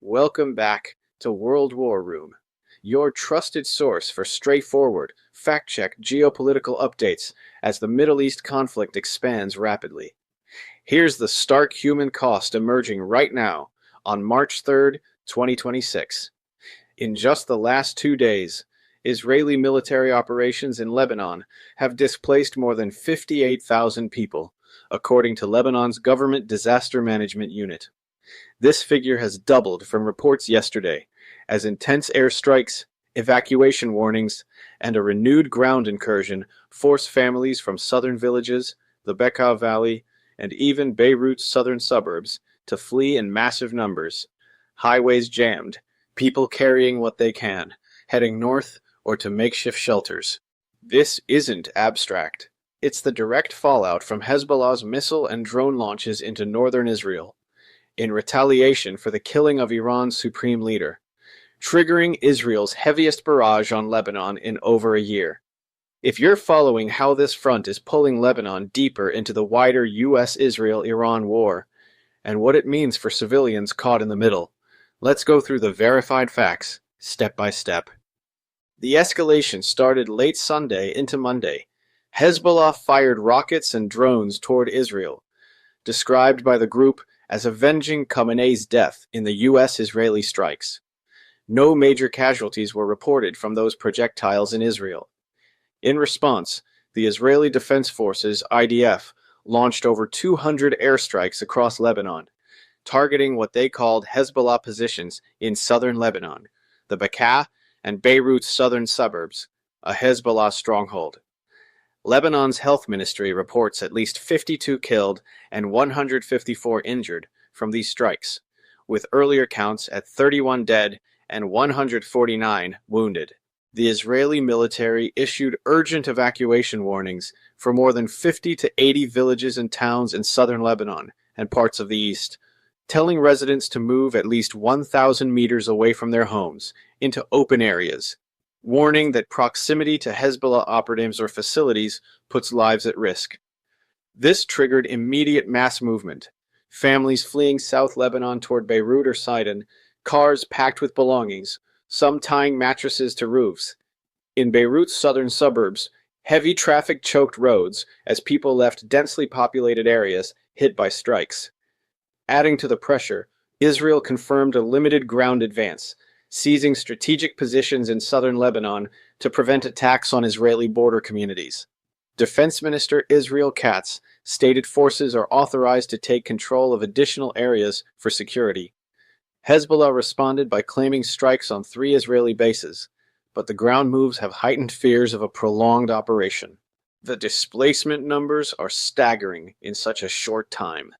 Welcome back to World War Room, your trusted source for straightforward, fact-check geopolitical updates as the Middle East conflict expands rapidly. Here's the stark human cost emerging right now on March 3rd, 2026. In just the last 2 days, Israeli military operations in Lebanon have displaced more than 58,000 people, according to Lebanon's Government Disaster Management Unit. This figure has doubled from reports yesterday, as intense airstrikes, evacuation warnings, and a renewed ground incursion force families from southern villages, the Bekaa Valley, and even Beirut's southern suburbs to flee in massive numbers. Highways jammed, people carrying what they can, heading north or to makeshift shelters. This isn't abstract. It's the direct fallout from Hezbollah's missile and drone launches into northern Israel, in retaliation for the killing of Iran's supreme leader, triggering Israel's heaviest barrage on Lebanon in over a year. If you're following how this front is pulling Lebanon deeper into the wider US-Israel-Iran war, and what it means for civilians caught in the middle, let's go through the verified facts, step by step. The escalation started late Sunday into Monday. Hezbollah fired rockets and drones toward Israel, described by the group as avenging Khamenei's death in the US-Israeli strikes. No major casualties were reported from those projectiles in Israel. In response, the Israeli Defense Forces, IDF, launched over 200 airstrikes across Lebanon, targeting what they called Hezbollah positions in southern Lebanon, the Bekaa and Beirut's southern suburbs, a Hezbollah stronghold. Lebanon's Health Ministry reports at least 52 killed and 154 injured from these strikes, with earlier counts at 31 dead and 149 wounded. The Israeli military issued urgent evacuation warnings for more than 50 to 80 villages and towns in southern Lebanon and parts of the east, telling residents to move at least 1,000 meters away from their homes into open areas, warning that proximity to Hezbollah operatives or facilities puts lives at risk. This triggered immediate mass movement. Families fleeing South Lebanon toward Beirut or Sidon, cars packed with belongings, some tying mattresses to roofs. In Beirut's southern suburbs, heavy traffic choked roads as people left densely populated areas hit by strikes. Adding to the pressure, Israel confirmed a limited ground advance, seizing strategic positions in southern Lebanon to prevent attacks on Israeli border communities. Defense Minister Israel Katz stated forces are authorized to take control of additional areas for security. Hezbollah responded by claiming strikes on 3 Israeli bases, but the ground moves have heightened fears of a prolonged operation. The displacement numbers are staggering in such a short time.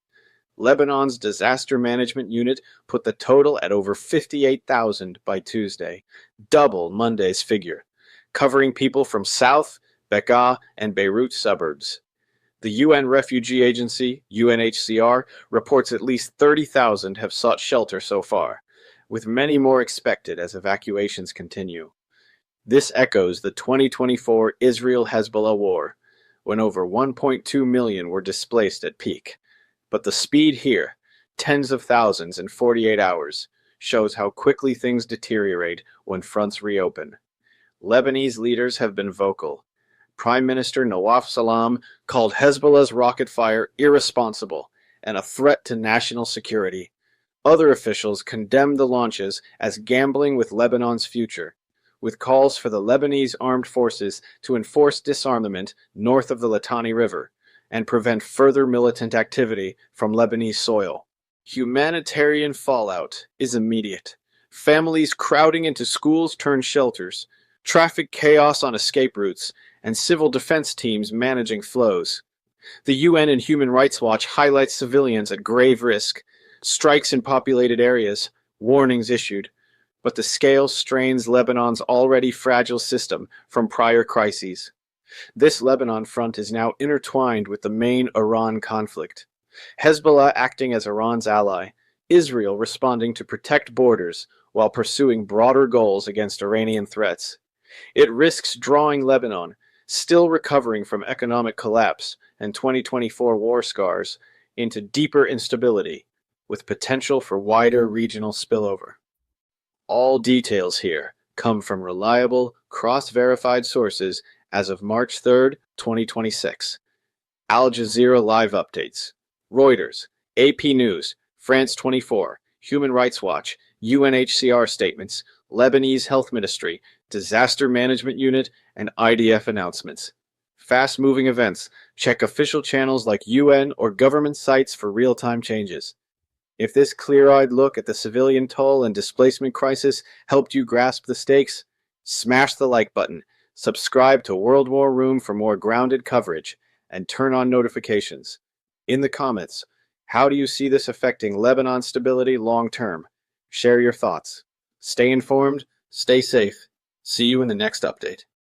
Lebanon's Disaster Management Unit put the total at over 58,000 by Tuesday, double Monday's figure, covering people from South, Bekaa, and Beirut suburbs. The UN Refugee Agency, UNHCR, reports at least 30,000 have sought shelter so far, with many more expected as evacuations continue. This echoes the 2024 Israel-Hezbollah war, when over 1.2 million were displaced at peak. But the speed here, tens of thousands in 48 hours, shows how quickly things deteriorate when fronts reopen. Lebanese leaders have been vocal. Prime Minister Nawaf Salam called Hezbollah's rocket fire irresponsible and a threat to national security. Other officials condemned the launches as gambling with Lebanon's future, with calls for the Lebanese armed forces to enforce disarmament north of the Litani River and prevent further militant activity from Lebanese soil. Humanitarian fallout is immediate. Families crowding into schools turned shelters, traffic chaos on escape routes, and civil defense teams managing flows. The UN and Human Rights Watch highlight civilians at grave risk, strikes in populated areas, warnings issued, but the scale strains Lebanon's already fragile system from prior crises. This Lebanon front is now intertwined with the main Iran conflict. Hezbollah acting as Iran's ally, Israel responding to protect borders while pursuing broader goals against Iranian threats. It risks drawing Lebanon, still recovering from economic collapse and 2024 war scars, into deeper instability, with potential for wider regional spillover. All details here come from reliable, cross-verified sources as of March 3, 2026. Al Jazeera Live Updates, Reuters, AP News, France 24, Human Rights Watch, UNHCR statements, Lebanese Health Ministry, Disaster Management Unit, and IDF announcements. Fast-moving events. Check official channels like UN or government sites for real-time changes. If this clear-eyed look at the civilian toll and displacement crisis helped you grasp the stakes, smash the like button, subscribe to World War Room for more grounded coverage, and turn on notifications. In the comments, how do you see this affecting Lebanon's stability long-term? Share your thoughts. Stay informed, stay safe. See you in the next update.